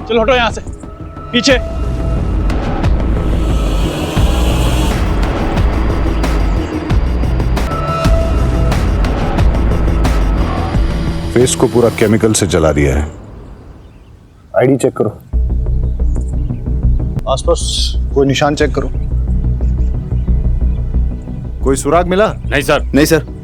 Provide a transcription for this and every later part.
चलो हटो यहाँ से, पीछे। फेस को पूरा केमिकल से जला दिया है। आईडी चेक करो, आसपास कोई निशान चेक करो। कोई सुराग मिला? नहीं सर। नहीं सर।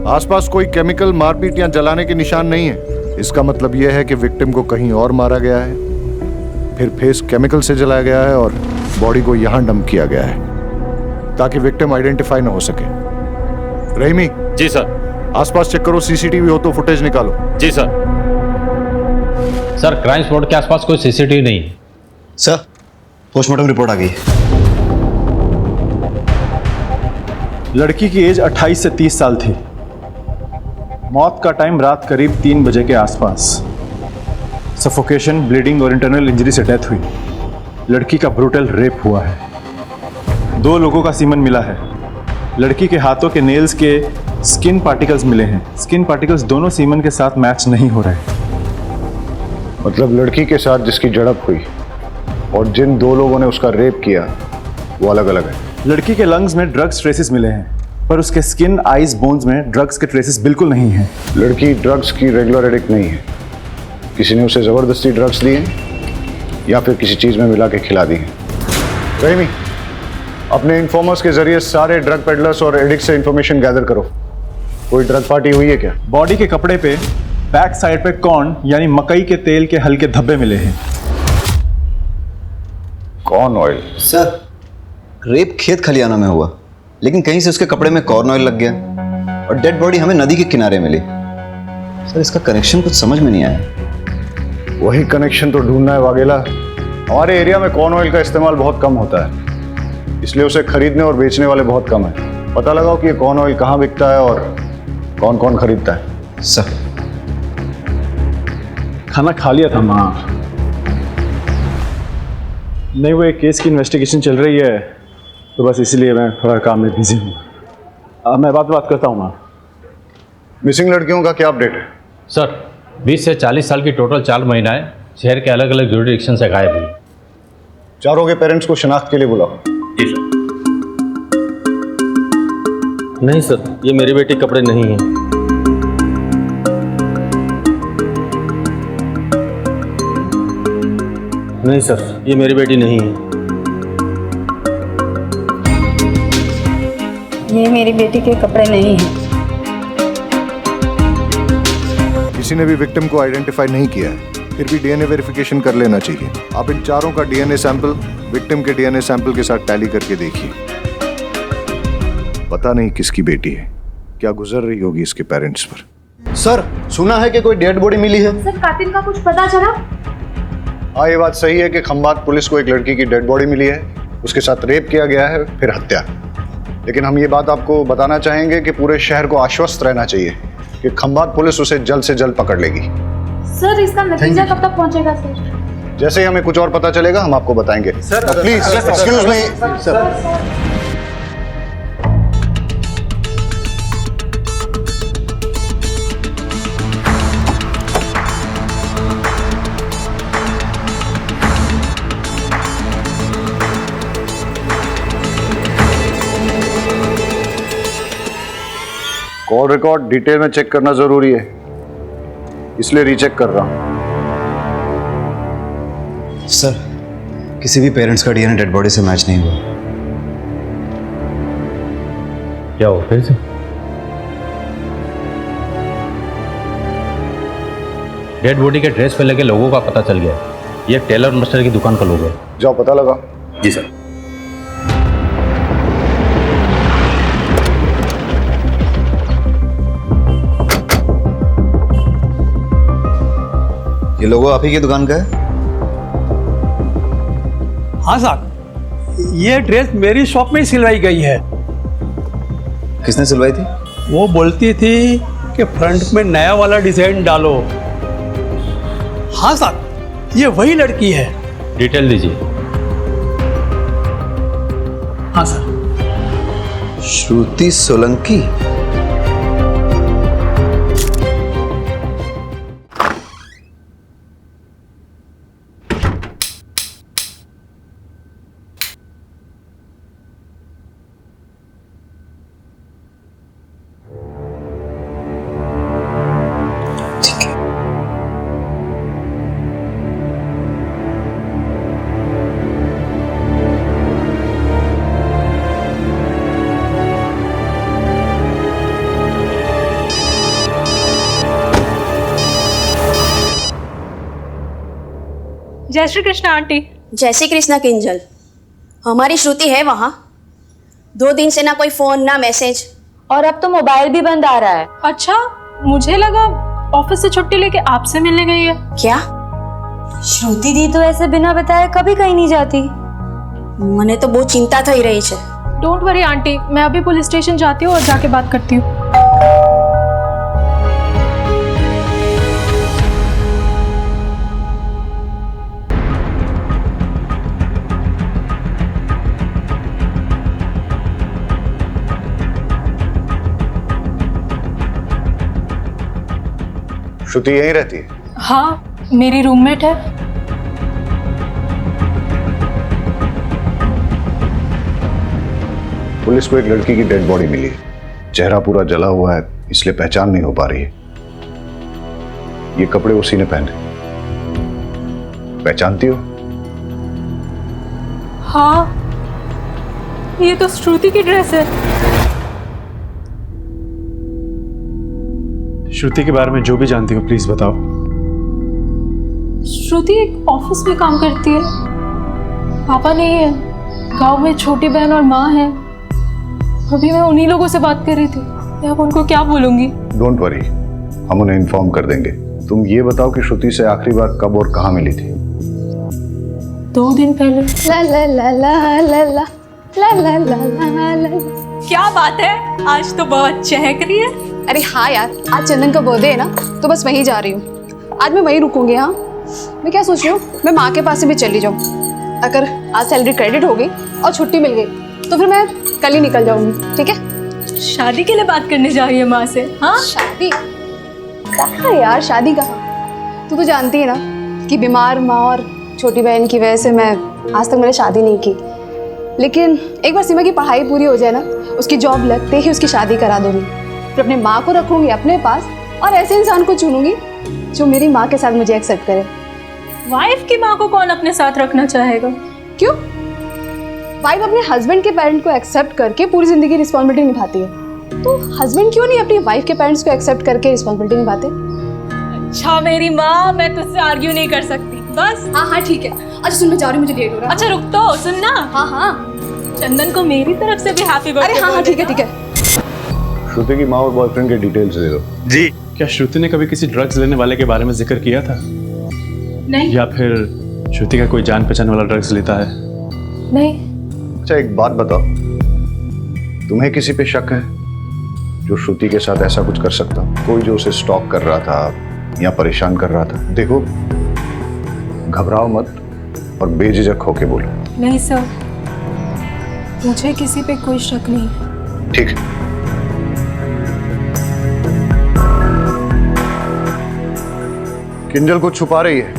आसपास कोई केमिकल, मारपीट या जलाने के निशान नहीं है। इसका मतलब यह है कि विक्टिम को कहीं और मारा गया है, फिर फेस केमिकल से जलाया गया है और बॉडी को यहां डंप किया गया है ताकि विक्टिम आइडेंटिफाई ना हो सके। रहीमी। जी सर। आसपास चेक करो, सीसीटीवी हो तो फुटेज निकालो। जी सर। सर, क्राइम स्पॉट के आसपास कोई सीसीटीवी नहीं है। सर, पोस्टमार्टम रिपोर्ट आ गई। लड़की की एज 28 से 30 साल थी। मौत का टाइम रात करीब 3 बजे के आसपास। सफोकेशन, ब्लीडिंग और इंटरनल इंजरी से डेथ हुई। लड़की का ब्रूटल रेप हुआ है। 2 लोगों का सीमन मिला है। लड़की के हाथों के नेल्स के स्किन पार्टिकल्स मिले हैं। स्किन पार्टिकल्स दोनों सीमन के साथ मैच नहीं हो रहे। मतलब लड़की के साथ जिसकी झड़प हुई और जिन 2 लोगों ने उसका रेप किया वो अलग अलग है। लड़की के लंग्स में ड्रग्स ट्रेसेस मिले हैं, पर उसके स्किन, आईज, बोन्स में ड्रग्स के ट्रेसेस बिल्कुल नहीं हैं। लड़की ड्रग्स की रेगुलर एडिक्ट नहीं है। किसी ने उसे जबरदस्ती ड्रग्स दिए या फिर किसी चीज में मिला के खिला दी है। रहीमी, अपने इन्फॉर्मर्स के जरिए सारे ड्रग पेडलर्स और एडिक्ट से इंफॉर्मेशन गैदर करो। कोई ड्रग पार्टी हुई है क्या? बॉडी के कपड़े पे बैक साइड पे कॉर्न यानी मकई के तेल के हल्के धब्बे मिले हैं। Corn oil? सर, रेप खेत खलियाना में हुआ, लेकिन कहीं से उसके कपड़े में कॉर्न ऑयल लग गया और डेड बॉडी हमें नदी के किनारे मिली। सर, इसका कनेक्शन कुछ समझ में नहीं आया। वही कनेक्शन तो ढूंढना है वाघेला। हमारे एरिया में कॉर्न ऑयल का इस्तेमाल बहुत कम होता है, इसलिए उसे खरीदने और बेचने वाले बहुत कम है। पता लगाओ कि ये कॉर्न ऑयल कहाँ बिकता है और कौन कौन खरीदता है। सर, खाना खा लिया था माँ। नहीं, वो एक केस की इन्वेस्टिगेशन चल रही है, तो बस इसलिए मैं थोड़ा काम में बिजी हूँ। मैं बात करता हूँ माँ। मिसिंग लड़कियों का क्या अपडेट है? सर, 20 से 40 साल की टोटल 4 महिलाएं शहर के अलग अलग जुरिडिक्शन से गायब हुई। चारों के पेरेंट्स को शिनाख्त के लिए बुलाओ। जी सर। नहीं सर, ये मेरी बेटी कपड़े नहीं है। नहीं सर, ये मेरी बेटी नहीं है। ये मेरी बेटी के कपड़े नहीं हैं। किसी ने भी विक्टिम को आइडेंटिफाई नहीं किया है, फिर भी डीएनए वेरिफिकेशन कर लेना चाहिए। आप इन चारों का डीएनए सैंपल विक्टिम के डीएनए सैंपल के साथ टैली करके देखिए। पता नहीं किसकी बेटी है, क्या गुजर रही होगी इसके पेरेंट्स पर। सर, सुना है कि कोई डेड बॉडी मिली है। सर, कातिल का कुछ पता चला? हाँ, ये बात सही है कि खंबात पुलिस को एक लड़की की डेड बॉडी मिली है, उसके साथ रेप किया गया है, फिर हत्या। लेकिन हम ये बात आपको बताना चाहेंगे कि पूरे शहर को आश्वस्त रहना चाहिए कि खंबात पुलिस उसे जल्द से जल्द पकड़ लेगी। सर, इसका नतीजा कब तक पहुंचेगा सर? जैसे ही हमें कुछ और पता चलेगा हम आपको बताएंगे। Please excuse me sir. Call record detail में चेक करना जरूरी है, इसलिए रीचेक कर रहा हूं। सर, किसी भी पेरेंट्स का डीएनए डेड बॉडी से मैच नहीं हुआ। क्या हो फिर से? डेड बॉडी के ड्रेस पे लगे लोगों का पता चल गया। ये टेलर मास्टर की दुकान का लोग है। जाओ पता लगा। जी सर। ये लोगो आप ही की दुकान का है? हाँ साहब, ये ड्रेस मेरी शॉप में ही सिलवाई गई है। किसने सिलवाई थी? वो बोलती थी कि फ्रंट में नया वाला डिजाइन डालो। हाँ साहब, ये वही लड़की है। डिटेल दीजिए। हाँ सर। श्रुति सोलंकी। जय श्री कृष्ण आंटी। जय श्री कृष्णा किंजल। हमारी श्रुति है वहाँ। 2 दिन से ना कोई फोन ना मैसेज, और अब तो मोबाइल भी बंद आ रहा है। अच्छा, मुझे लगा ऑफिस से छुट्टी लेके आपसे मिलने गई है। क्या? श्रुति दी तो ऐसे बिना बताए कभी कहीं नहीं जाती। मने तो बहुत चिंता थई रही है। डोंट वरी आंटी, मैं अभी पुलिस स्टेशन जाती हूँ और जाके बात करती हूँ। श्रुति यहीं रहती है? हाँ, मेरी रूममेट है। पुलिस को एक लड़की की डेड बॉडी मिली है। चेहरा पूरा जला हुआ है, इसलिए पहचान नहीं हो पा रही है। ये कपड़े उसी ने पहने। पहचानती हो? हाँ, ये तो श्रुति की ड्रेस है। श्रुति के बारे में जो भी जानती हो प्लीज बताओ। श्रुति एक ऑफिस में काम करती है। पापा नहीं है, गांव में छोटी बहन और माँ है। अभी मैं उन्हीं लोगों से बात कर रही थी। मैं अब उनको क्या बोलूंगी? डोंट वरी, हम उन्हें इन्फॉर्म कर देंगे। तुम ये बताओ कि श्रुति से आखिरी बार कब और कहाँ मिली थी? 2 दिन पहले। ला ला ला ला ला ला ला ला ला ला। क्या बात है, आज तो बहुत चहक रही है। अरे हाँ यार, आज चंदन का बर्थडे है ना, तो बस वहीं जा रही हूँ। आज मैं वहीं रुकूंगी। हाँ, मैं क्या सोच रही हूँ, मैं माँ के पास से भी चली जाऊँ। अगर आज सैलरी क्रेडिट हो गई और छुट्टी मिल गई तो फिर मैं कल ही निकल जाऊंगी। ठीक है? शादी के लिए बात करने जा रही है माँ से? हाँ, शादी कहाँ यार, शादी कहाँ? तू तो जानती है ना कि बीमार माँ और छोटी बहन की वजह से मैं आज तक मैंने शादी नहीं की। लेकिन एक बार सीमा की पढ़ाई पूरी हो जाए ना, उसकी जॉब लगते ही उसकी शादी करा दूंगी। फिर अपने माँ को रखूंगी अपने पास और ऐसे इंसान को चुनूंगी जो मेरी माँ के साथ मुझे एक्सेप्ट करे। वाइफ की माँ को कौन अपने साथ रखना चाहेगा? क्यों? वाइफ अपने हस्बैंड के पेरेंट को एक्सेप्ट करके पूरी जिंदगी रिस्पॉन्सिबिलिटी निभाती है, तो हस्बैंड क्यों नहीं अपनी वाइफ के पेरेंट्स को एक्सेप्ट करके रिस्पॉन्सिबिलिटी निभाते? अच्छा मेरी माँ, मैं तुझसे आर्ग्यू नहीं कर सकती। बस हाँ हाँ ठीक है। अच्छा सुन, मैं जा रही हूँ, मुझे लेट हो रहा है। अच्छा रुक तो, सुनना। हाँ हाँ, चंदन को मेरी तरफ से भी हैप्पी बर्थडे। अरे हाँ हाँ ठीक है ठीक है। श्रुति की माँ और बॉयफ्रेंड के डिटेल्स दे दो। जी। क्या श्रुति ने कभी किसी ड्रग्स लेने वाले के बारे में जिक्र किया था? नहीं। या फिर श्रुति का कोई जान पहचान वाला ड्रग्स लेता है? नहीं। अच्छा एक बात बताओ, तुम्हें किसी पे शक है जो श्रुति के साथ ऐसा कुछ कर सकता? कोई जो उसे स्टॉक कर रहा था या परेशान कर रहा था? देखो, घबराओ मत और बेझिझक होके बोलो। नहीं सर, मुझे किसी पे कोई शक नहीं है। ठीक है। किंजल को छुपा रही है,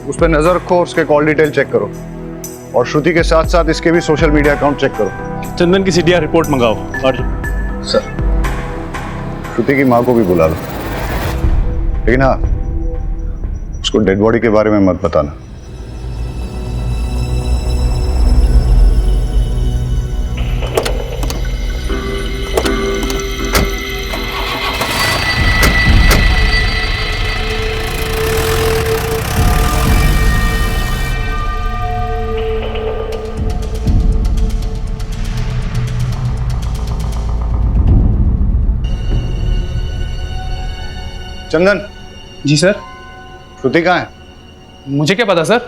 उस पर नजर रखो और उसके कॉल डिटेल चेक करो, और श्रुति के साथ साथ इसके भी सोशल मीडिया अकाउंट चेक करो। चंदन की सीडीआर रिपोर्ट मंगाओ। और सर, श्रुति की माँ को भी बुला लो, लेकिन हाँ, उसको डेड बॉडी के बारे में मत बताना। चंदन। जी सर। श्रुति कहाँ है? मुझे क्या पता सर।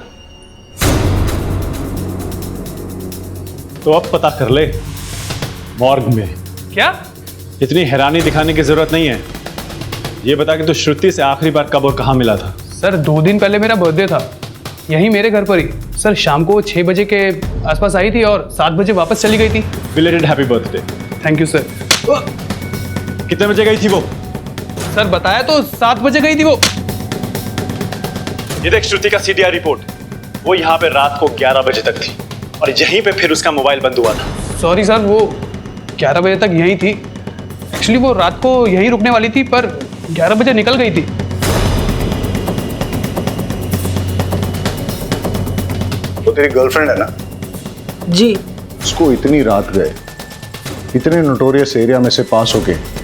तो अब पता कर ले, मॉर्ग में। क्या? इतनी हैरानी दिखाने की जरूरत नहीं है। ये बता कि तू श्रुति से आखिरी बार कब और कहाँ मिला था? सर 2 दिन पहले मेरा बर्थडे था, यहीं मेरे घर पर ही। सर शाम को 6 बजे के आसपास आई थी और 7 बजे वापस चली गई थी। Belated happy birthday. Thank you sir. कितने बजे गई थी वो? सर बताया तो 7 बजे गई थी वो। ये देख श्रुति का सीडीआर रिपोर्ट, वो यहाँ पे रात को 11 बजे तक थी और यहीं पे फिर उसका मोबाइल बंद हुआ था। सॉरी सर, वो 11 बजे तक यहीं थी। एक्चुअली वो रात को यहीं रुकने वाली थी पर 11 बजे निकल गई थी। वो तेरी गर्लफ्रेंड है ना? जी। उसको इतनी रात गए, इतने नोटोरियस एरिया में से पास होके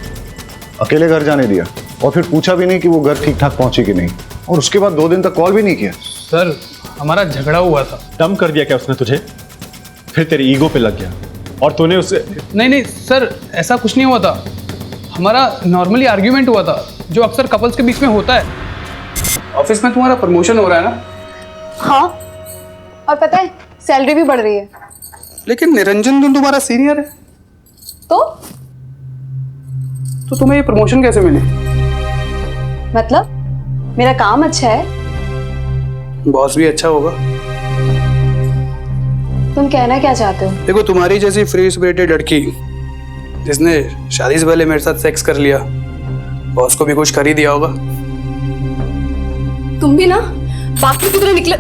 अकेले घर जाने दिया और फिर पूछा भी नहीं कि वो घर ठीक ठाक पहुंची कि नहीं, और उसके बाद 2 दिन तक कॉल भी नहीं किया। सर हमारा झगड़ा हुआ था। डम कर दिया क्या उसने तुझे? फिर तेरी ईगो पे लग गया और तूने उसे... नहीं सर, ऐसा कुछ नहीं हुआ था। हमारा नॉर्मली आर्ग्यूमेंट हुआ था, जो अक्सर कपल्स के बीच में होता है। ऑफिस में तुम्हारा प्रमोशन हो रहा है ना? हाँ, और पता है सैलरी भी बढ़ रही है। लेकिन निरंजन तुम तुम्हारा सीनियर है, तो तुम्हें ये प्रमोशन कैसे मिली? मतलब मेरा काम अच्छा है। बॉस भी अच्छा होगा। तुम कहना क्या चाहते हो? देखो, तुम्हारी जैसी फ्री स्पिरिटेड लड़की जिसने शादी से पहले मेरे साथ सेक्स कर लिया, बॉस को भी कुछ कर ही दिया होगा। तुम भी ना बाकी की तरह निकले।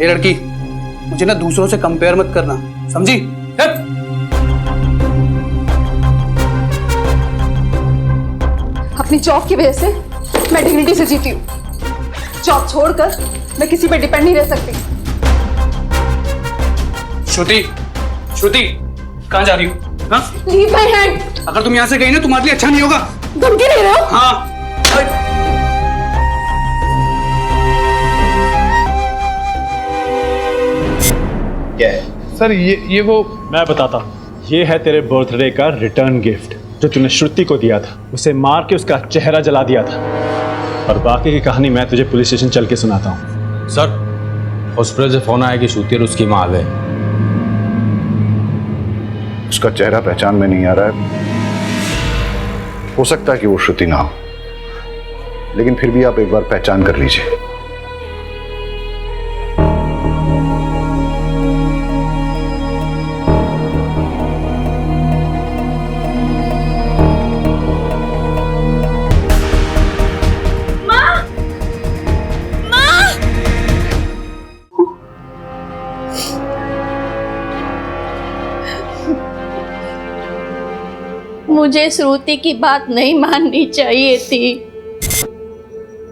ये लड़की, मुझे ना दूसरों से कंपेयर मत करना, समझी? अपनी जॉब की वजह से मैं डिग्निटी से जीती हूँ। जॉब छोड़कर मैं किसी पे डिपेंड नहीं रह सकती। श्रुति, कहाँ जा रही हो? हाँ? Leave my hand. अगर तुम यहाँ से गई ना, तुम्हारे लिए अच्छा नहीं होगा। धमकी दे रहे हो? हाँ। क्या है सर, ये वो... मैं बताता हूँ। ये है तेरे बर्थडे का रिटर्न गिफ्ट जो तूने श्रुति को दिया था। उसे मार के उसका चेहरा जला दिया था। और बाकी की कहानी मैं तुझे पुलिस स्टेशन चल के सुनाता हूँ। सर, हॉस्पिटल से फोन आया कि श्रुति और उसकी माँ आ गए। उसका चेहरा पहचान में नहीं आ रहा है। हो सकता है कि वो श्रुति ना हो, लेकिन फिर भी आप एक बार पहचान कर लीजिए। मुझे श्रुति की बात नहीं माननी चाहिए थी।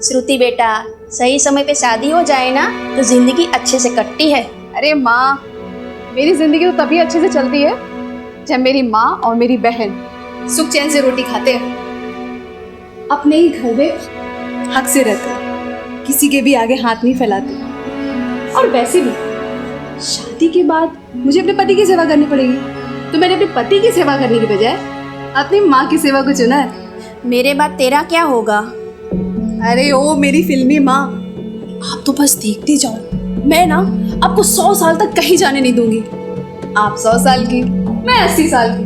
श्रुति बेटा, सही समय पे शादी हो जाए ना तो जिंदगी अच्छे से कटती है। अरे माँ, मेरी जिंदगी तो तभी अच्छे से चलती है जब मेरी माँ और मेरी बहन सुख चैन से रोटी खाते हैं, अपने ही घर में हक से रहते हैं, किसी के भी आगे हाथ नहीं फैलाते। और वैसे भी शादी के बाद मुझे अपने पति की सेवा करनी पड़ेगी, तो मैंने अपने पति की सेवा करने की बजाय अपनी माँ की सेवा को चुना है। मेरे बाद तेरा क्या होगा? अरे ओ मेरी फिल्मी माँ, आप तो बस देखते जाओ। मैं ना आपको 100 साल तक कहीं जाने नहीं दूंगी। आप 100 साल की, मैं 80 साल की।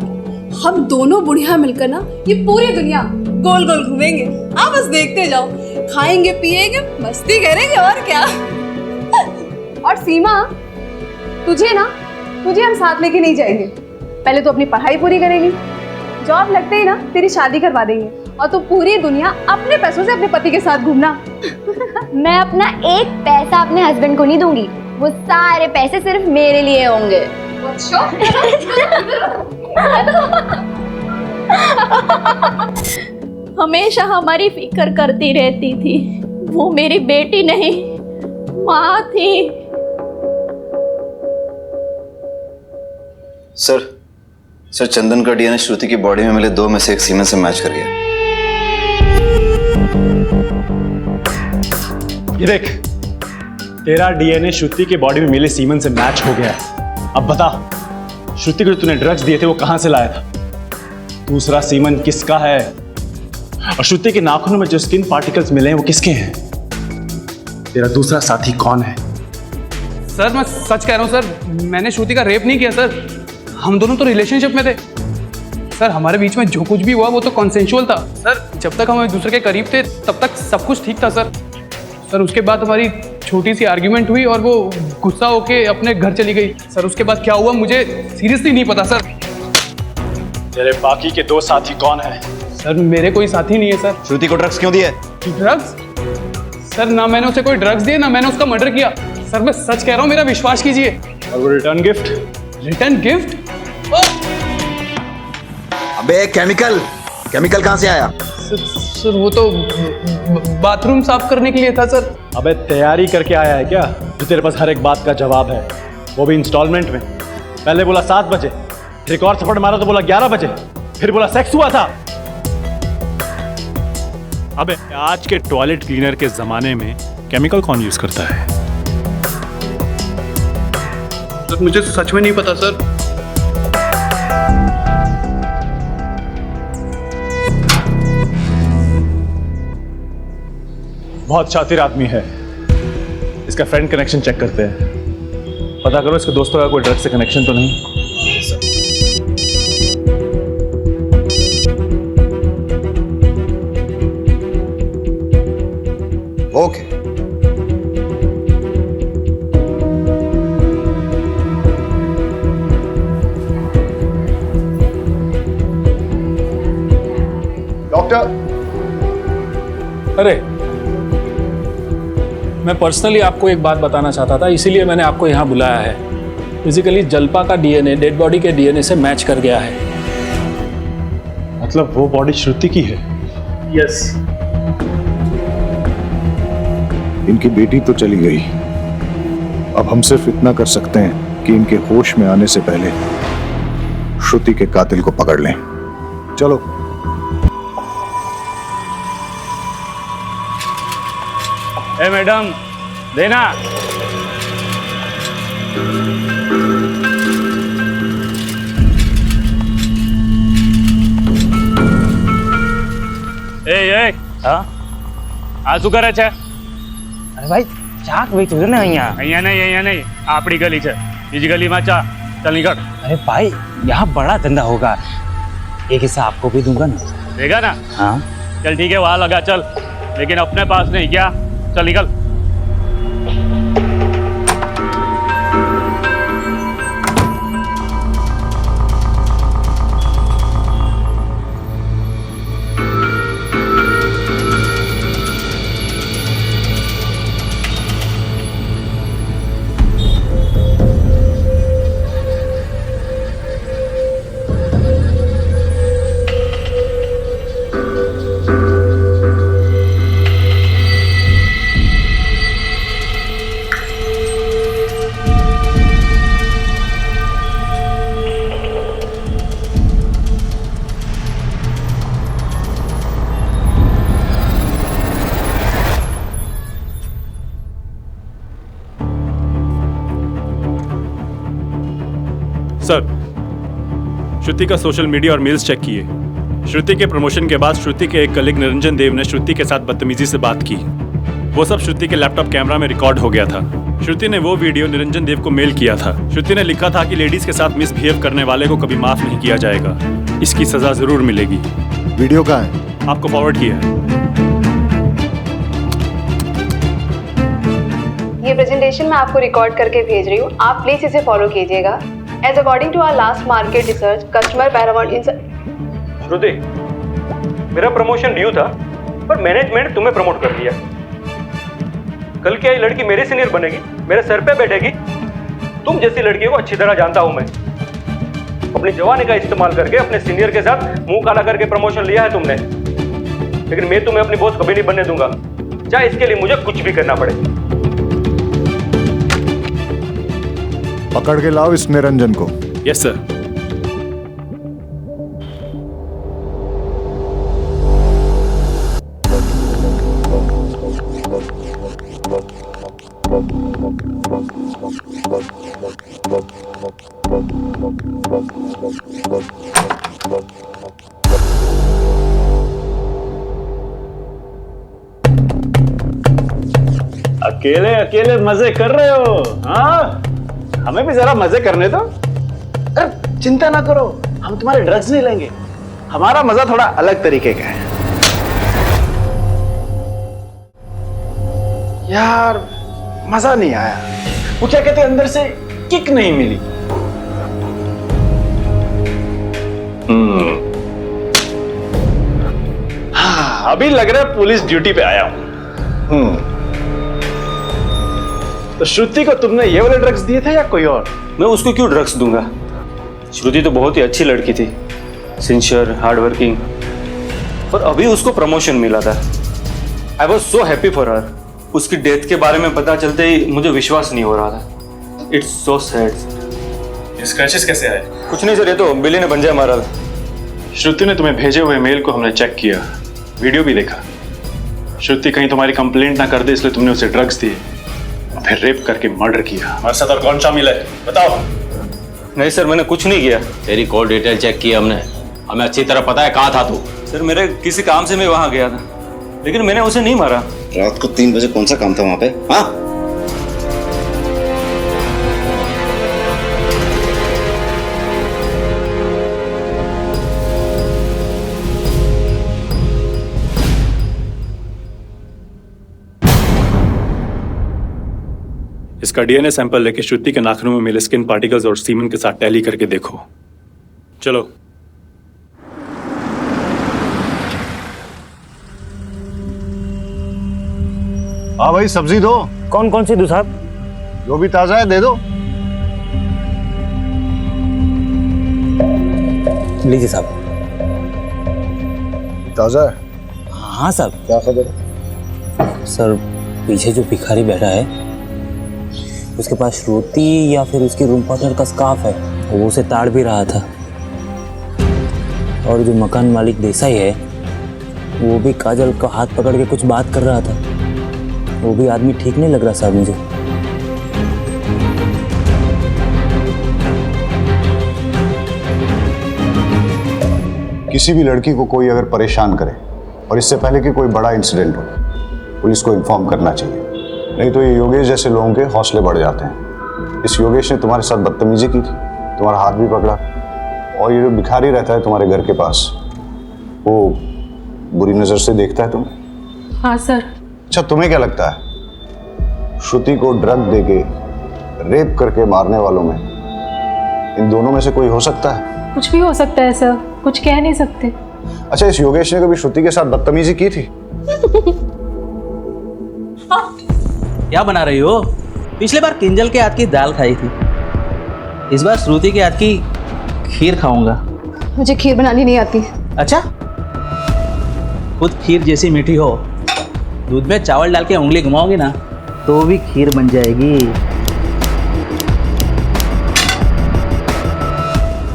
हम दोनों बुढ़िया मिलकर ना ये पूरी दुनिया गोल गोल घूमेंगे। आप बस देखते जाओ, खाएंगे पिएंगे मस्ती करेंगे, और क्या। और सीमा, तुझे हम साथ लेके नहीं जाएंगे। पहले तो अपनी पढ़ाई पूरी करेंगी, जॉब लगते ही ना तेरी शादी करवा देंगे, और तू पूरी दुनिया अपने पैसों से अपने पति के साथ घूमना। मैं अपना एक पैसा अपने हस्बैंड को नहीं दूंगी, वो सारे पैसे सिर्फ मेरे लिए होंगे। हमेशा हमारी फिक्र करती रहती थी। वो मेरी बेटी नहीं, माँ थी। सर, चंदन का डीएनए श्रुति की बॉडी में मिले 2 में से एक सीमेन से मैच कर गया। ये देख, तेरा डीएनए श्रुति की बॉडी में मिले सीमेन से मैच हो गया है। अब बता, श्रुति को जो तूने ड्रग्स दिए थे वो कहां से लाया था? दूसरा सीमेन किसका है? और श्रुति के नाखूनों में जो स्किन पार्टिकल्स मिले हैं वो किसके हैं? तेरा दूसरा साथी कौन है? सर, मैं सच कह रहा हूँ सर, मैंने श्रुति का रेप नहीं किया सर। हम दोनों तो रिलेशनशिप में थे सर। हमारे बीच में जो कुछ भी हुआ वो तो कॉन्सेंशुअल था सर। जब तक हम एक दूसरे के करीब थे तब तक सब कुछ ठीक था सर। उसके बाद हमारी छोटी सी आर्ग्यूमेंट हुई और वो गुस्सा होके अपने घर चली गई सर। उसके बाद क्या हुआ मुझे सीरियसली नहीं पता सर। तेरे बाकी के 2 साथी कौन है? सर, मेरे कोई साथी नहीं है सर। श्रुति को ड्रग्स क्यों दिया? ड्रग्स? सर, ना मैंने उसे कोई ड्रग्स दिए, ना मैंने उसका मर्डर किया सर। मैं सच कह रहा हूँ, मेरा विश्वास कीजिए। और वो रिटर्न गिफ्ट? Return gift? अबे केमिकल कहाँ से आया? सर, वो तो बाथरूम साफ करने के लिए था सर। अबे तैयारी करके आया है क्या जो तेरे पास हर एक बात का जवाब है, वो भी इंस्टॉलमेंट में? पहले बोला 7 बजे, फिर एक और थप्पड़ मारा तो बोला 11 बजे, फिर बोला सेक्स हुआ था। अबे आज के टॉयलेट क्लीनर के जमाने में केमिकल कौन यूज करता है? सर मुझे सच में नहीं पता सर। बहुत शातिर आदमी है। इसका फ्रेंड कनेक्शन चेक करते हैं। पता करो इसके दोस्तों का कोई ड्रग से कनेक्शन तो नहीं। ओके। डॉक्टर, अरे मैं पर्सनली आपको एक बात बताना चाहता था, इसीलिए मैंने आपको यहाँ बुलाया है। फिजिकली जल्पा का डीएनए डेड बॉडी के डीएनए से मैच कर गया है। मतलब वो बॉडी श्रुति की है? यस। इनकी बेटी तो चली गई, अब हम सिर्फ इतना कर सकते हैं कि इनके होश में आने से पहले श्रुति के कातिल को पकड़ लें। चलो। ए मैडम, देना। ए हाँ આ શું કરે છે? अरे भाई चाक बेचो ना यहाँ। અહીંયા નહીં આપણી ગલી છે, બીજી ગલીમાં ચા। चल निकल। अरे भाई यहाँ बड़ा धंधा होगा, एक हिस्सा आपको भी दूंगा ना। देगा ना? हाँ चल ठीक है, वहाँ लगा चल, लेकिन अपने पास नहीं। क्या? चल निकल। सर, श्रुति का सोशल मीडिया और मेल्स चेक किए। श्रुति के प्रमोशन के बाद श्रुति के एक कलीग निरंजन देव ने श्रुति के साथ बदतमीजी से बात की। वो सब श्रुति के लैपटॉप कैमरा में रिकॉर्ड हो गया था। श्रुति ने वो वीडियो निरंजन देव को मेल किया था। श्रुति ने लिखा था कि लेडीज के साथ मिसबिहेव करने वाले को कभी माफ नहीं किया जाएगा, इसकी सजा जरूर मिलेगी। वीडियो कहाँ है? आपको फॉरवर्ड किया है। ये प्रेजेंटेशन मैं आपको रिकॉर्ड करके भेज रही हूँ, आप प्लीज इसे फॉलो कीजिएगा। As according to our last market research, customer paramount in श्रुति, मेरा प्रमोशन ड्यू था, पर मैनेजमेंट तुम्हें प्रमोट कर दिया। कल क्या ये लड़की मेरे सीनियर बनेगी, मेरे सर पे बैठेगी? तुम जैसी लड़की को अच्छी तरह जानता हूं मैं। अपनी जवानी का इस्तेमाल करके अपने सीनियर के साथ मुंह काला करके प्रमोशन लिया है तुमने, लेकिन मैं तुम्हें अपनी बॉस कभी नहीं बनने दूंगा, चाहे इसके लिए मुझे कुछ भी करना पड़े। पकड़ के लाओ इस निरंजन को। Yes sir. अकेले अकेले मजे कर रहे हो? हाँ, हमें भी जरा मजे करने दो। अरे चिंता ना करो, हम तुम्हारे ड्रग्स नहीं लेंगे, हमारा मजा थोड़ा अलग तरीके का है। यार मजा नहीं आया, वो क्या कहते अंदर से किक नहीं मिली। हाँ, अभी लग रहा है पुलिस ड्यूटी पे आया हूं। तो श्रुति को तुमने ये वाले ड्रग्स दिए थे या कोई और? मैं उसको क्यों ड्रग्स दूंगा? श्रुति तो बहुत ही अच्छी लड़की थी, सिंसियर, हार्ड वर्किंग, और अभी उसको प्रमोशन मिला था। I was so happy for her. उसकी डेथ के बारे में पता चलते ही मुझे विश्वास नहीं हो रहा था। It's so sad. स्क्रैचेस कैसे आए? कुछ नहीं सर, ये तो बिल्ली ने पंजा मारा। श्रुति ने तुम्हें भेजे हुए मेल को हमने चेक किया, वीडियो भी देखा। श्रुति कहीं तुम्हारी कंप्लेंट ना कर दे इसलिए तुमने उसे ड्रग्स दिए। फिर रेप करके मर्डर किया। हमारे साथ और कौन शामिल है बताओ। नहीं सर, मैंने कुछ नहीं किया। तेरी कॉल डिटेल चेक की हमने, हमें अच्छी तरह पता है कहाँ था तू। सर मेरे किसी काम से मैं वहां गया था, लेकिन मैंने उसे नहीं मारा। रात को 3 बजे कौन सा काम था वहां पे? हाँ, इसका डीएनए सैंपल लेके श्रुति के नाखूनों में मिले स्किन पार्टिकल्स और सीमन के साथ टैली करके देखो। चलो। हाँ भाई, सब्जी दो। कौन कौन सी दो साहब? जो भी ताजा है दे दो। लीजिए साहब। ताजा है? हाँ साहब। क्या खबर? सर पीछे जो भिखारी बैठा है उसके पास श्रुति या फिर उसकी रूम पार्टनर का स्कार्फ है, वो उसे ताड़ भी रहा था। और जो मकान मालिक देसाई है वो भी काजल का हाथ पकड़ के कुछ बात कर रहा था। वो भी आदमी ठीक नहीं लग रहा साहब मुझे। किसी भी लड़की को कोई अगर परेशान करे और इससे पहले कि कोई बड़ा इंसिडेंट हो, पुलिस को इन्फॉर्म करना चाहिए, नहीं तो ये योगेश जैसे लोगों के हौसले बढ़ जाते हैं। इस योगेश ने तुम्हारे साथ बदतमीजी की थी, तुम्हारा हाथ भी पकड़ा, और ये जो भिखारी रहता है तुम्हारे घर के पास, वो बुरी नजर से देखता है तुम्हें। हाँ सर। अच्छा, तुम्हें क्या लगता है श्रुति को ड्रग देके रेप करके मारने वालों में इन दोनों में से कोई हो सकता है? कुछ भी हो सकता है सर, कुछ कह नहीं सकते। अच्छा, इस योगेश ने कभी श्रुति के साथ बदतमीजी की थी? क्या बना रही हो? पिछले बार किंजल के हाथ की दाल खाई थी, इस बार श्रुति के हाथ की खीर खाऊंगा। मुझे खीर बनानी नहीं आती। अच्छा, खुद खीर जैसी मीठी हो, दूध में चावल डाल के उंगली घुमाओगी ना तो भी खीर बन जाएगी।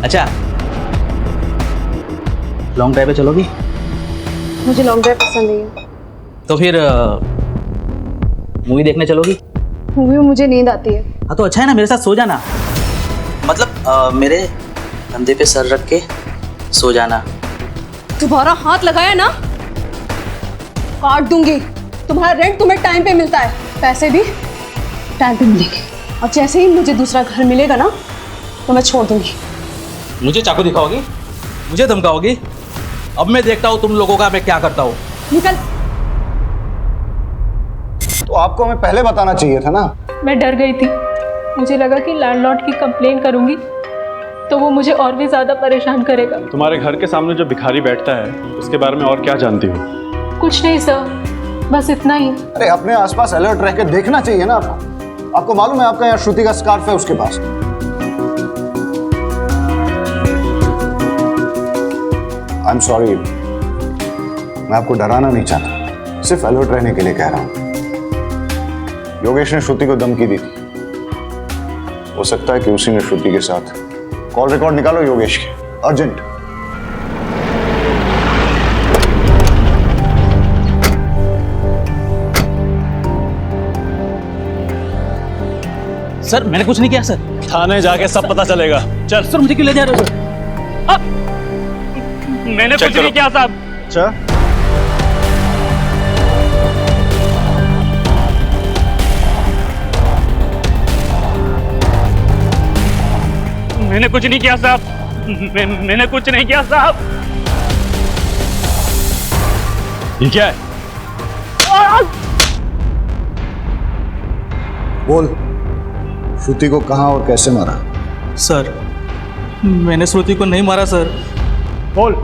अच्छा, लॉन्ग ड्राइव पे चलोगी? मुझे लॉन्ग ड्राइव पसंद नहीं है। तो फिर मूवी देखने चलोगी? मूवी में मुझे नींद आती है। हाँ तो अच्छा है ना, मेरे साथ सो जाना। मतलब मेरे कंधे पे सर रख के सो जाना। तुम्हारा हाथ लगाया ना काट दूंगी। तुम्हारा रेंट तुम्हें टाइम पे मिलता है, पैसे भी टाइम पे मिलेंगे, और जैसे ही मुझे दूसरा घर मिलेगा ना तो मैं छोड़ दूंगी। मुझे चाकू दिखाओगी? मुझे धमकाओगी? अब मैं देखता हूँ तुम लोगों का मैं क्या करता हूँ। निकल। तो आपको हमें पहले बताना चाहिए था ना। मैं डर गई थी, मुझे लगा कि लैंडलॉर्ड की कंप्लेन करूंगी तो वो मुझे और भी ज्यादा परेशान करेगा। तुम्हारे घर के सामने जो भिखारी बैठता है उसके बारे में और क्या जानती हो? कुछ नहीं सर, बस इतना ही। अरे अपने आसपास अलर्ट रह के देखना चाहिए ना आपको। आपको मालूम है आपका यहाँ श्रुति का स्कार्फ है उसके पास। आई एम सॉरी, मैं आपको डराना नहीं चाहता, सिर्फ अलर्ट रहने के लिए कह रहा हूं। योगेश ने श्रुति को धमकी दी थी, हो सकता है कि उसी ने श्रुति के साथ। कॉल रिकॉर्ड निकालो योगेश के, अर्जेंट। सर मैंने कुछ नहीं किया सर। थाने जाके सब पता चलेगा। चल। सर मुझे क्यों ले जा रहे हो सर? मैंने कुछ नहीं किया साहब। अच्छा, मैंने कुछ नहीं किया साहब। मैंने कुछ नहीं किया साहब। ये क्या है? बोल, श्रुति को कहां और कैसे मारा? सर मैंने श्रुति को नहीं मारा सर। बोल,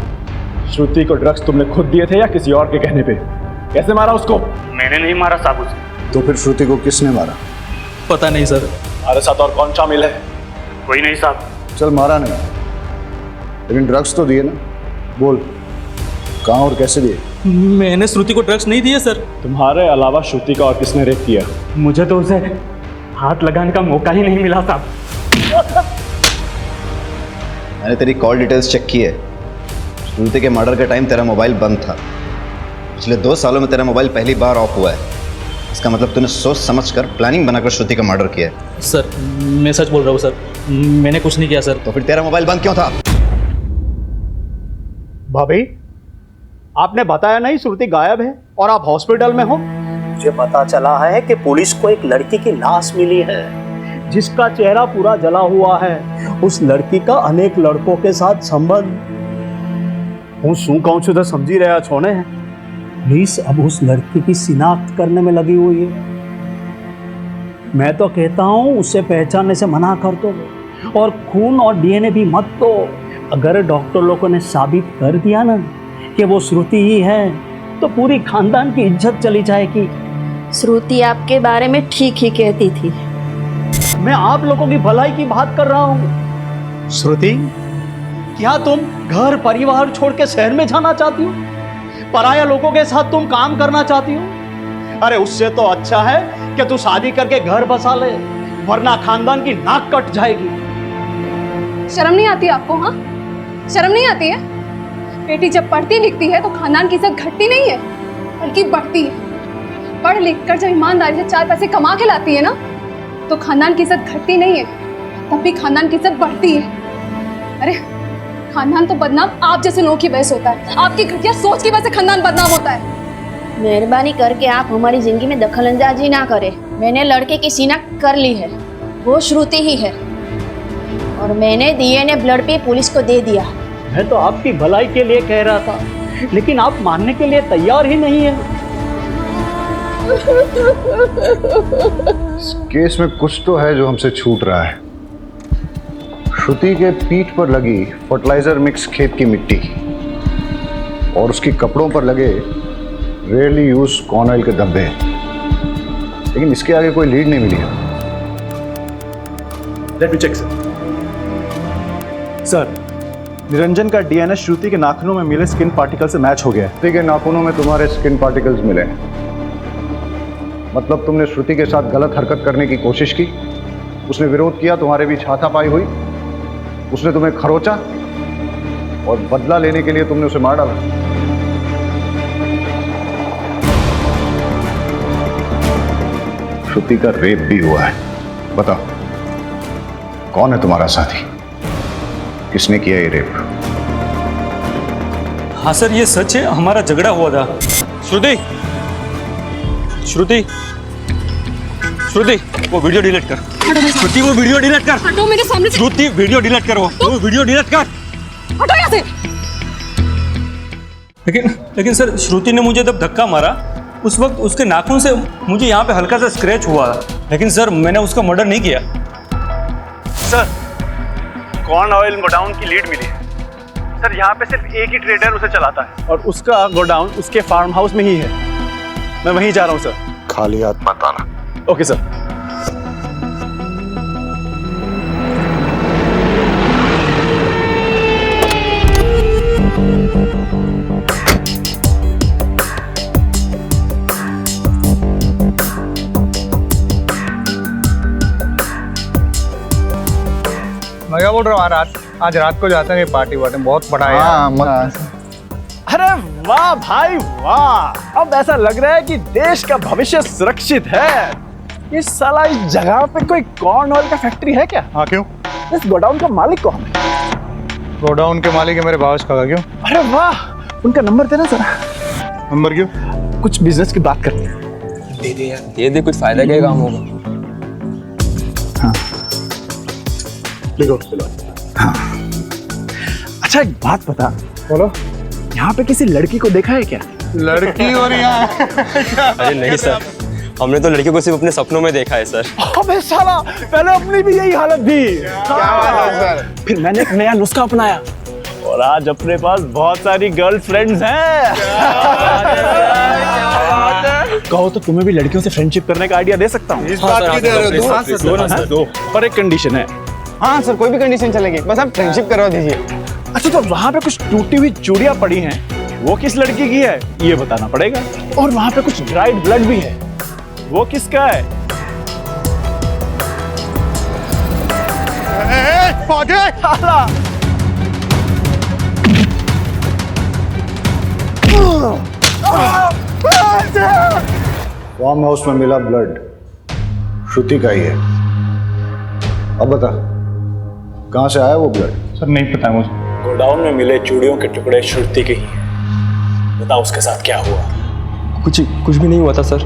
श्रुति को ड्रग्स तुमने खुद दिए थे या किसी और के कहने पे? कैसे मारा उसको? मैंने नहीं मारा साहब उसे। तो फिर श्रुति को किसने मारा? पता नहीं सर। हमारे साथ और कौन शामिल है? कोई नहीं साहब। चल, मारा नहीं, लेकिन ड्रग्स तो दिए ना। बोल, कहां और कैसे दिए? मैंने श्रुति को ड्रग्स नहीं दिए सर। तुम्हारे अलावा श्रुति का और किसने रेप किया? मुझे तो उसे हाथ लगाने का मौका ही नहीं मिला साहब। मैंने तेरी कॉल डिटेल्स चेक की है। श्रुति के मर्डर के टाइम तेरा मोबाइल बंद था। पिछले 2 सालों में तेरा मोबाइल पहली बार ऑफ हुआ है। इसका मतलब तूने सोच समझकर प्लानिंग बनाकर श्रुति का मर्डर किया है। सर मैं सच बोल रहा हूँ सर, मैंने कुछ नहीं किया सर। तो फिर तेरा मोबाइल बंद क्यों था? भाभी, आपने बताया नहीं श्रुति गायब है और आप हॉस्पिटल में हो। मुझे पता चला है कि पुलिस को एक लड़की की लाश मिली है जिसका चेहरा पूरा जला हुआ है। उस लड़की का अनेक लड़कों के साथ संबंध। હું શું કહું છું તો સમજી રહ્યા છો ને? पुलिस अब उस लड़की की शिनाख्त करने में लगी हुई है। मैं तो कहता हूँ उसे पहचानने से मना कर दो और खून और डीएनए भी मत दो। अगर डॉक्टर लोगों ने साबित कर दिया ना कि वो श्रुति ही है तो पूरी खानदान की इज्जत चली जाएगी। श्रुति आपके बारे में ठीक ही कहती थी। मैं आप लोगों की भलाई की बात कर रहा हूँ। श्रुति, क्या तुम घर परिवार छोड़ के शहर में जाना चाहती हो? पराया लोगों के साथ तुम काम करना चाहती हो? अरे उससे तो अच्छा है कि तू शादी करके घर बसा ले, वरना खानदान की नाक कट जाएगी। शर्म नहीं आती आपको? हाँ, शर्म नहीं आती है? बेटी जब पढ़ती लिखती है तो खानदान की इज्जत घटती नहीं है बल्कि बढ़ती है। पढ़ लिख कर जब ईमानदारी से 4 पैसे कमा के लाती है ना तो खानदान की इज्जत घटती नहीं है, तब भी खानदान की इज्जत बढ़ती है। अरे खानदान तो बदनाम आप जैसे लोगों की वजह से होता है। आपकी घटिया सोच की वजह से खानदान बदनाम होता है। मेहरबानी करके आप हमारी जिंदगी में दखल अंदाजी ना करें। मैंने लड़के की शिनाख्त कर ली है, वो श्रुति ही है और मैंने डीएनए ब्लड पे पुलिस को दे दिया। मैं तो आपकी भलाई के लिए कह रहा था, लेकिन आप मानने के लिए तैयार ही नहीं है। इस केस में कुछ तो है जो हमसे छूट रहा है। श्रुति के पीठ पर लगी फर्टिलाइजर मिक्स खेत की मिट्टी और उसके कपड़ों पर लगे रेयरली यूज कॉर्न ऑयल के धब्बे, लेकिन इसके आगे कोई लीड नहीं मिली है। Let me check sir, Niranjan का डीएनए श्रुति के नाखूनों में मिले स्किन पार्टिकल से मैच हो गया है। श्रुति के नाखूनों में तुम्हारे स्किन पार्टिकल्स मिले, मतलब तुमने श्रुति के साथ गलत हरकत करने की कोशिश की, उसने विरोध किया, तुम्हारे बीच हाथापाई हुई, उसने तुम्हें खरोचा और बदला लेने के लिए तुमने उसे मार डाला। श्रुति का रेप भी हुआ है। बताओ कौन है तुम्हारा साथी, किसने किया ये रेप? हाँ सर, ये सच है, हमारा झगड़ा हुआ था। श्रुति, श्रुति, श्रुति, वो वीडियो डिलीट कर। श्रुति, वो वीडियो डिलीट कर। हटो मेरे सामने से। श्रुति, वीडियो डिलीट कर, वो वीडियो डिलीट कर। हटो यहाँ से। लेकिन सर, श्रुति ने मुझे जब धक्का मारा उस वक्त उसके नाखून से मुझे यहाँ पे हल्का सा स्क्रैच हुआ, लेकिन सर मैंने उसका मर्डर नहीं किया। सर, कॉर्न ऑयल गोडाउन की लीड मिली है। सर, यहाँ पे सिर्फ एक ही ट्रेडर उसे चलाता है और उसका गोडाउन उसके फार्म हाउस में ही है। मैं वहीं जा रहा हूँ सर। खाली हाथ मत आना। Okay sir. मैं क्या बोल रहा हूँ, आज रात को जाते हैं पार्टी वार्टी, बहुत बड़ा है। हाँ, मत। अरे वाह भाई वाह, अब ऐसा लग रहा है कि देश का भविष्य सुरक्षित है। इस साला इस जगह पे कोई कॉर्न ऑयल का फैक्ट्री है क्या? हाँ, क्यों? इस गोडाउन का मालिक कौन है? गोडाउन के मालिक है मेरे भावज का। क्यों? अरे वाह, उनका नंबर देना जरा। नंबर क्यों? कुछ बिजनेस की बात करनी है। दे दे यार। ये दे, कुछ फायदा क्या काम होगा। हाँ देखो, हाँ। अच्छा एक बात बता, बोलो। यहाँ पे किसी लड़की को देखा है क्या? लड़की और यहाँ? अरे नहीं सर, हमने तो लड़की को सिर्फ अपने सपनों में देखा है सर। अबे साला, पहले अपनी भी यही हालत थी। क्या बात है सर? फिर मैंने एक नया नुस्खा अपनाया और आज अपने पास बहुत सारी गर्लफ्रेंड्स हैं। कहो तो तुम्हें भी लड़कियों से फ्रेंडशिप करने का आइडिया दे सकता हूँ। इस बात की दे रहे हो? दो, पर एक कंडीशन है। हाँ सर, कोई भी कंडीशन चलेगी, बस आप फ्रेंडशिप करवा दीजिए। अच्छा, तो वहाँ पे कुछ टूटी हुई चूड़ियाँ पड़ी हैं, वो किस लड़की की है ये बताना पड़ेगा। और वहाँ पे कुछ ड्राइड ब्लड भी है, वो किसका है? फार्म हाउस में मिला ब्लड श्रुति का ही है। अब बता, कहाँ से आया वो ब्लड? सर नहीं पता मुझे। गोडाउन में मिले चूड़ियों के टुकड़े श्रुति के ही हैं। बताओ उसके साथ क्या हुआ? कुछ भी नहीं हुआ था सर।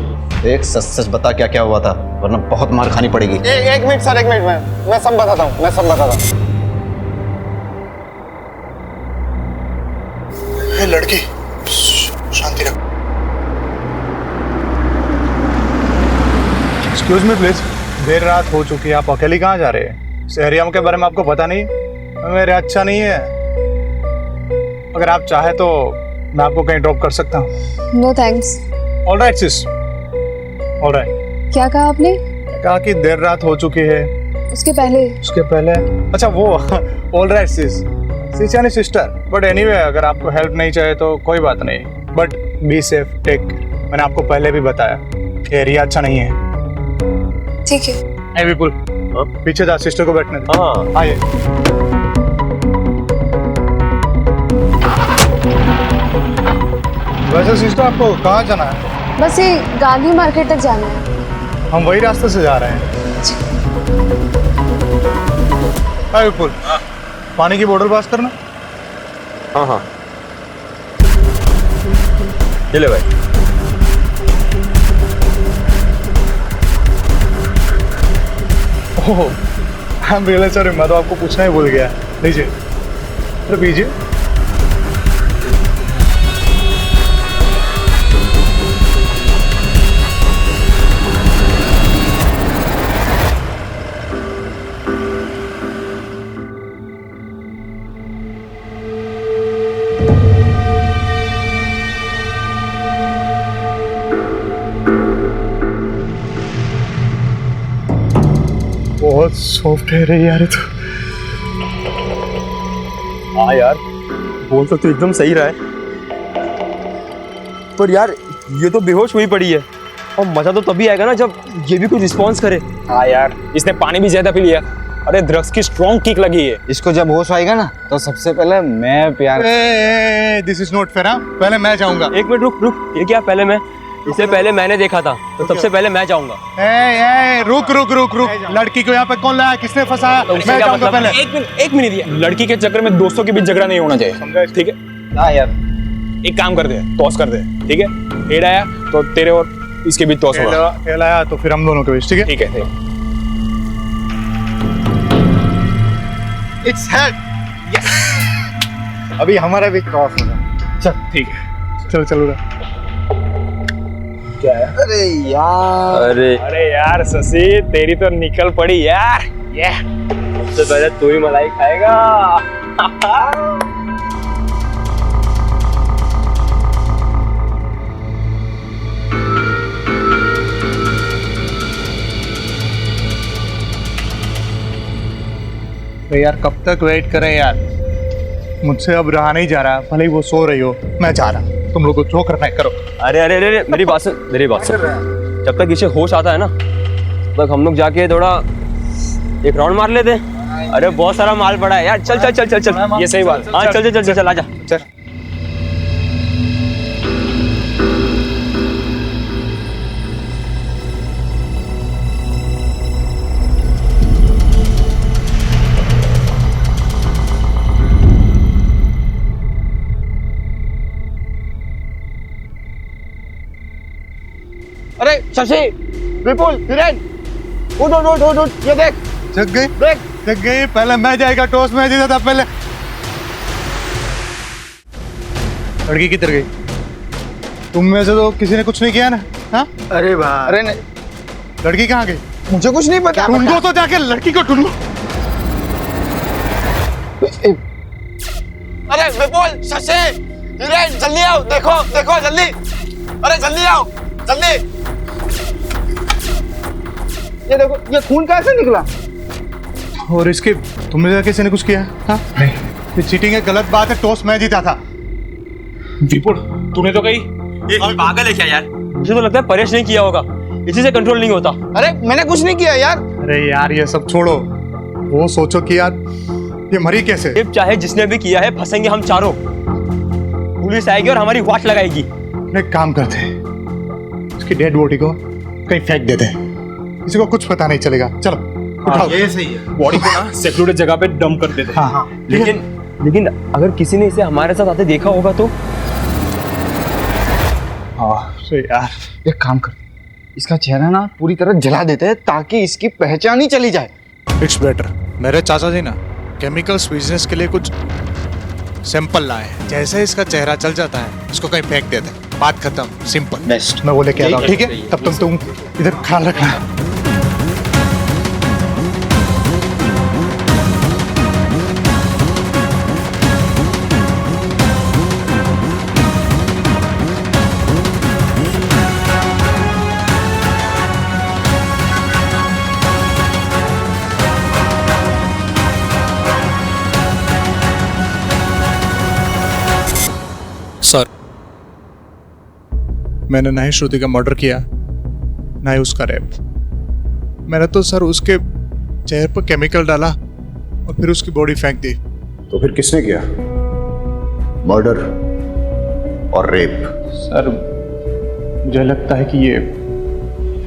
एक सच सच बता क्या क्या हुआ था, वरना बहुत मार खानी पड़ेगी। एक मिनट सर, एक मिनट, मैं सब बताता हूँ, मैं सब बताता हूँ। ये लड़की शांति रख। एक्सक्यूज मी प्लीज, देर रात हो चुकी है, आप अकेले कहाँ जा रहे हैं? इस एरिया के बारे में आपको पता नहीं? मेरे अच्छा नहीं है। अगर आप चाहे तो मैं आपको कहीं ड्रॉप कर सकता हूँ। No thanks. Alright sis, alright. क्या कहा आपने? कहा कि देर रात हो चुकी है। उसके पहले? अच्छा वो ऑलराइट सिस, सिस यानी सिस्टर। बट एनीवे, अगर आपको हेल्प नहीं चाहिए तो कोई बात नहीं, बट बी सेफ, टेक। मैंने आपको पहले भी बताया एरिया अच्छा नहीं है। ठीक है। ए विपुल, पीछे जा, सिस्टर को बैठने दे। हाँ आइए। वैसे सिस्टर आपको कहाँ जाना है? बस ये गांधी मार्केट तक जाना है। हम वही रास्ते से जा रहे हैं। हाँ विपुल, पानी की बोतल पास करना। हाँ ये ले भाई। ओह, आई एम रियली सॉरी, मैं तो आपको पूछना ही भूल गया। लीजिए, अरे पीजिए। बहुत सॉफ्ट है रे यार तो। हाँ यार, बोल तो एकदम सही रहा है, पर यार ये तो बेहोश हुई पड़ी है, और मजा तो तभी आएगा ना जब ये भी कुछ रिस्पॉन्स करे। हाँ यार, इसने पानी भी ज्यादा पी लिया। अरे ड्रग्स की स्ट्रॉन्ग किक लगी है। इसको जब होश आएगा ना तो सबसे पहले मैं प्यार। This is not fair. पहले मैं जाऊंगा। एक मिनट रुक, ये क्या पहले मैं? इससे पहले मैंने देखा था, तो सबसे पहले मैं जाऊंगा। रुक, लड़की को यहाँ पे कौन लाया, किसने फंसाया? मैं जाऊंगा पहले। एक मिनट यार, लड़की के चक्कर में दोस्तों के बीच झगड़ा नहीं होना चाहिए, ठीक है? हाँ यार, एक काम कर दे, टॉस कर दे, ठीक है? हेड आया तो तेरे और इसके बीच टॉस होगा। हेड आया तो फिर हम दोनों के बीच, ठीक है? ठीक है। Its head. यस। अभी हमारा भी क्रॉस होगा। चल ठीक है, चल। क्या है? अरे यार शशि, तेरी तो निकल पड़ी यार। ये सबसे पहले तू ही मलाई खाएगा। यार कब तक वेट करें यार, मुझसे अब रहा नहीं जा रहा। भले ही वो सो रही हो, मैं जा रहा। तुम लोग को जो करना है करो। अरे मेरी बात सुन। जब तक इसे होश आता है ना, तब तक हम लोग जाके थोड़ा एक राउंड मार लेते हैं। अरे बहुत सारा माल पड़ा है यार। चल। ये सही बात। हाँ चल आजा। चल। अरे शशि, विपुल, हिरेन, उठ, ये देख। जग गई। पहले मैं जाएगा, टॉस में जीता था पहले। लड़की किधर गई? तुम में से तो किसी ने कुछ नहीं किया ना? हाँ? अरे भाई, अरे नहीं, लड़की कहाँ गई? मुझे कुछ नहीं पता। ढूंढो तो जाके लड़की को ढूंढो। अरे विपुल, शशि, हिरेन, जल्दी आओ। देखो जल्दी। अरे जल्दी आओ, जल्दी। ये देखो, ये खून कैसे निकला? और इसके तुमने जाके किसी ने कुछ किया? हाँ? नहीं, ये चीटिंग है, गलत बात है। टॉस मैं जीता था। विपुल, तूने तो कही। ये पागल है क्या यार? मुझे तो लगता है परेश नहीं किया होगा, इसी से कंट्रोल नहीं होता। अरे मैंने कुछ नहीं किया यार। अरे यार ये सब छोड़ो, वो सोचो कि यार ये मरी कैसे? चाहे जिसने भी किया है, फंसेंगे हम चारों। पुलिस आएगी और हमारी वाट लगाएगी। एक काम करते हैं, उसकी डेड बॉडी को कहीं फेंक देते हैं, किसी को कुछ पता नहीं चलेगा। चलो उठाओ। ये सही है। बॉडी को ना सिक्योरिटी जगह पे डंप कर देते। हाँ हाँ लेकिन अगर किसी ने इसे हमारे साथ आते देखा होगा तो? हाँ सही यार, एक काम कर, इसका चेहरा ना पूरी तरह जला देते हैं ताकि इसकी पहचान ही चली जाए। It's better. मेरे चाचा जी ना केमिकल्स बिजनेस के लिए कुछ सैंपल लाए हैं, जैसे इसका चेहरा चल जाता है इसको कहीं फेंक देते हैं, बात खत्म, सिंपल। बेस्ट। मैं वो लेके आता हूँ, ठीक है? तब तुम इधर ख्याल रखना। सर, मैंने ना ही श्रुति का मर्डर किया ना ही उसका रेप। मैंने तो सर उसके चेहरे पर केमिकल डाला और फिर उसकी बॉडी फेंक दी। तो फिर किसने किया? मर्डर और रेप? सर मुझे लगता है कि ये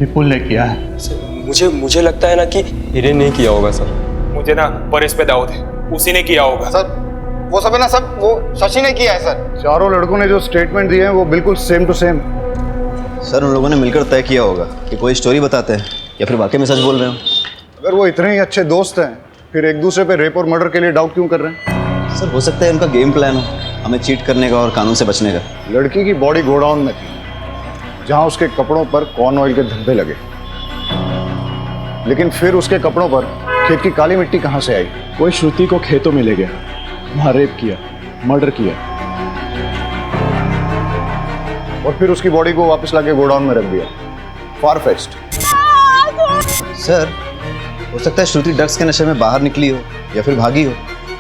विपुल ने किया है। मुझे लगता है ना कि हिरेन ने किया होगा सर। मुझे ना पर इस पे दाऊद है, उसी ने किया होगा सर। वो सब है ना, सब वो शशि ने किया है सर। चारों लड़कों ने जो स्टेटमेंट दिए हैं वो बिल्कुल सेम टू सेम। सर उन लोगों ने मिलकर तय किया होगा कि कोई स्टोरी बताते हैं या फिर वाकई में सच बोल रहे हो। अगर वो इतने ही अच्छे दोस्त हैं फिर एक दूसरे पे रेप और मर्डर के लिए डाउट क्यों कर रहे हैं? सर हो सकता है उनका गेम प्लान हो, हमें चीट करने का और कानून से बचने का। लड़की की बॉडी गोडाउन में थी जहां उसके कपड़ों पर कॉर्न ऑयल के धब्बे लगे, लेकिन फिर उसके कपड़ों पर खेत की काली मिट्टी कहां से आई? कोई श्रुति को खेतों में ले गया, वहां रेप किया, मर्डर किया और फिर उसकी बॉडी को वापस लाके गोडाउन में रख दिया। फार-फेच्ड। सर हो सकता है श्रुति ड्रग्स के नशे में बाहर निकली हो या फिर भागी हो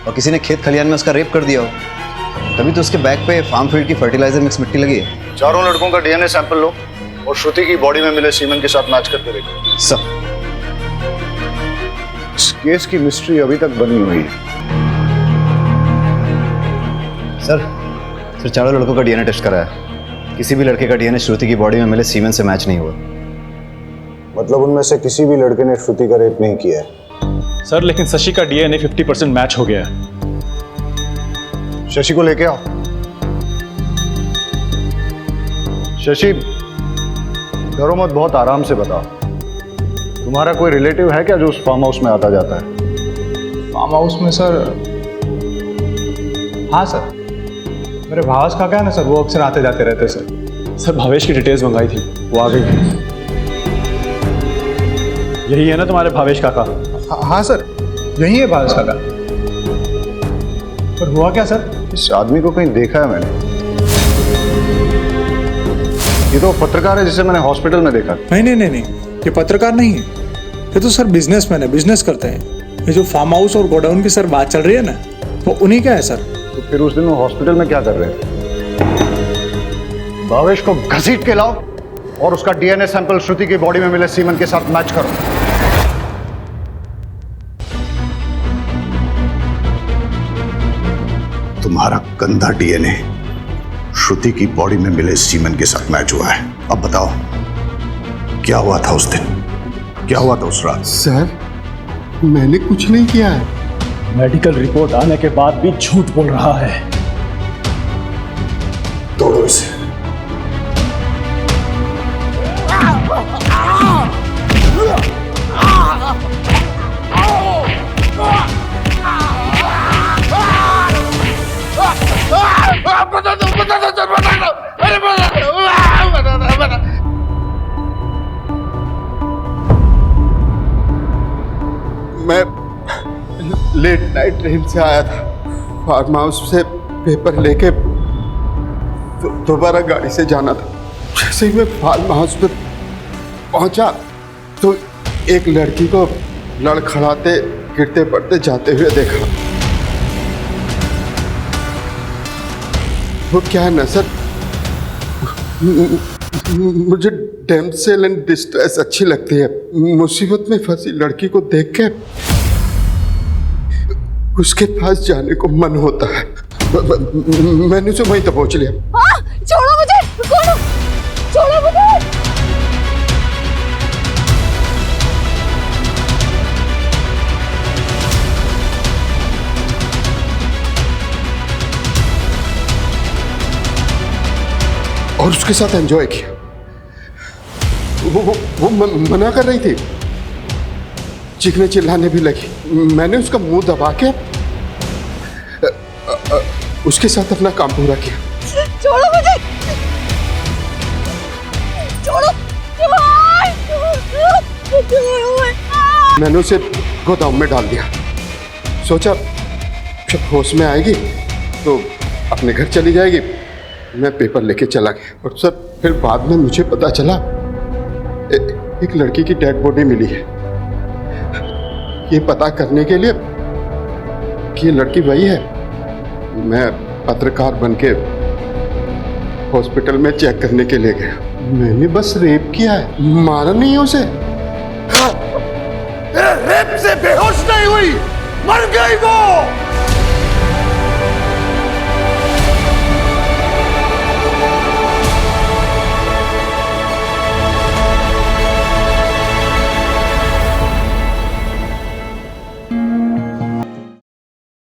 और किसी ने खेत खलियान में उसका रेप कर दिया हो, तभी तो उसके बैग पे फार्म फील्ड की फर्टिलाइजर मिक्स मिट्टी लगी है। चारों लड़कों का डीएनए सैंपल लो और श्रुति की बॉडी में मिले सीमेंट के साथ मैच करके देखो। सब इस केस की मिस्ट्री अभी तक बनी हुई है। सर चारों लड़कों का डीएनए टेस्ट कराया, किसी भी लड़के का डीएनए श्रुति की बॉडी में मिले सीमेंट से मैच नहीं हुआ। मतलब उनमें से किसी भी लड़के ने श्रुति का रेप नहीं किया है? सर लेकिन शशि का डीएनए 50% मैच हो गया है। शशि को लेके आओ। शशि डरो मत, बहुत आराम से बताओ। तुम्हारा कोई रिलेटिव है क्या जो उस फार्म हाउस में आता जाता है? फार्म हाउस में सर? हाँ सर, मेरे भावेश काका है ना सर, वो अक्सर आते जाते रहते सर। सर भावेश की डिटेल्स मंगाई थी, वो आ गई। यही है ना तुम्हारे भावेश काका? हाँ सर, यही है भावेश काका। पर हुआ क्या सर? इस आदमी को कहीं देखा है मैंने। ये तो पत्रकार है जिसे मैंने हॉस्पिटल में देखा। नहीं, ये पत्रकार नहीं है, ये तो सर बिजनेसमैन है, बिजनेस करते हैं। ये जो फार्म हाउस और गोडाउन की सर बात चल रही है ना, वो उन्हीं का है सर। तो फिर उस दिन वो हॉस्पिटल में क्या कर रहे थे? भावेश को घसीट के लाओ और उसका डीएनए सैंपल श्रुति की बॉडी में मिले सीमेंट के साथ मैच करो। तुम्हारा गंदा डीएनए श्रुति की बॉडी में मिले सीमेंट के साथ मैच हुआ है। अब बताओ क्या हुआ था उस दिन, क्या हुआ था उस रात? सर मैंने कुछ नहीं किया है। मेडिकल रिपोर्ट आने के बाद भी झूठ बोल रहा है। तोड़ो इसे। मैं लेट नाइट ट्रेन से आया था, फार्म हाउस से पेपर लेके दोबारा गाड़ी से जाना था। जैसे ही मैं फार्म हाउस पे पहुंचा तो एक लड़की को लड़खड़ाते गिरते पड़ते जाते हुए देखा। वो क्या है ना सर, मुझे डैमसेल एंड डिस्ट्रेस अच्छी लगती है। मुसीबत में फंसी लड़की को देख के उसके पास जाने को मन होता है। मैंने उसे वहीं तक पहुंच लिया। छोड़ो मुझे, छोड़ो मुझे। और उसके साथ एंजॉय किया। वो मना कर रही थी, चीखने चिल्लाने भी लगी। मैंने उसका मुंह दबा के उसके साथ अपना काम पूरा किया। छोड़ो मुझे, छोड़ो, मैंने उसे गोदाम में डाल दिया। सोचा जब होश में आएगी तो अपने घर चली जाएगी। मैं पेपर लेके चला गया और सर फिर बाद में मुझे पता चला एक लड़की की डेड बॉडी मिली है। ये पता करने के लिए कि ये लड़की वही है, मैं पत्रकार बनके हॉस्पिटल में चेक करने के लिए गया। मैंने बस रेप किया है, मारा नहीं है उसे। रेप से बेहोश नहीं हुई, मर गई वो।